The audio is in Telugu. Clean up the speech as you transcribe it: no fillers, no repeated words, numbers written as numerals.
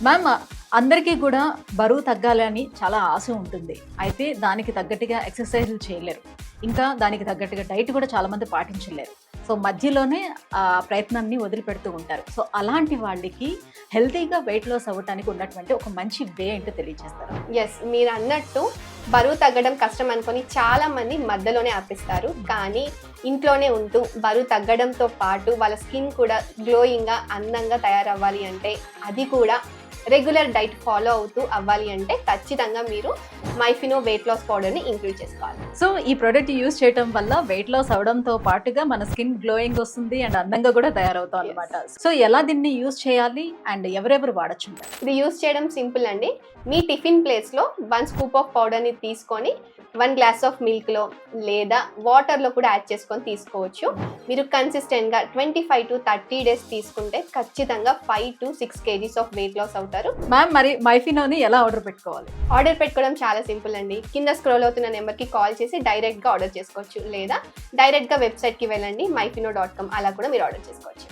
మ్యామ్, అందరికీ కూడా బరువు తగ్గాలి అని చాలా ఆశ ఉంటుంది. అయితే దానికి తగ్గట్టుగా ఎక్సర్సైజ్‌లు చేయలేరు. ఇంకా దానికి తగ్గట్టుగా డైట్ కూడా చాలామంది పాటించలేరు. సో, మధ్యలోనే ఆ ప్రయత్నాన్ని వదిలిపెడుతూ ఉంటారు. సో, అలాంటి వాళ్ళకి హెల్తీగా వెయిట్ లాస్ అవ్వటానికి ఉన్నటువంటి ఒక మంచి వే ఏంటో తెలియజేస్తారా? మీరన్నట్టు బరువు తగ్గడం కష్టం అనుకొని చాలా మంది మధ్యలోనే ఆపేస్తారు. కానీ ఇంట్లోనే ఉంటూ బరువు తగ్గడంతో పాటు వాళ్ళ స్కిన్ కూడా గ్లోయింగ్‌గా, అందంగా తయారవ్వాలి అంటే, అది కూడా రెగ్యులర్ డైట్ ఫాలో అవుతూ అవ్వాలి అంటే ఖచ్చితంగా మీరు మైఫినో వెయిట్ లాస్ పౌడర్‌ని ఇంక్లూడ్ చేసుకోవాలి. సో, ఈ ప్రొడక్ట్ యూజ్ చేయటం వల్ల వెయిట్ లాస్ అవ్వడంతో పాటుగా మన స్కిన్ గ్లోయింగ్ వస్తుంది అండ్ అందంగా కూడా తయారవుతాం అన్నమాట. సో, ఎలా దీన్ని యూజ్ చేయాలి అండ్ ఎవరెవరు వాడొచ్చు? ఇది యూజ్ చేయడం సింపుల్ అండి. మీ టిఫిన్ ప్లేస్లో 1 స్కూప్ ఆఫ్ పౌడర్ని తీసుకొని 1 గ్లాస్ ఆఫ్ మిల్క్లో లేదా వాటర్లో కూడా యాడ్ చేసుకొని తీసుకోవచ్చు. మీరు కన్సిస్టెంట్గా 25 to 30 డేస్ తీసుకుంటే ఖచ్చితంగా 5 to 6 kgs of weight loss అవుతారు. మ్యామ్, మరి మైఫినోని ఎలా ఆర్డర్ పెట్టుకోవాలి? ఆర్డర్ పెట్టుకోవడం చాలా సింపుల్ అండి. కింద స్క్రోల్ అవుతున్న నెంబర్కి కాల్ చేసి డైరెక్ట్గా ఆర్డర్ చేసుకోవచ్చు, లేదా డైరెక్ట్గా వెబ్సైట్కి వెళ్ళండి myfino.com, అలా కూడా మీరు ఆర్డర్ చేసుకోవచ్చు.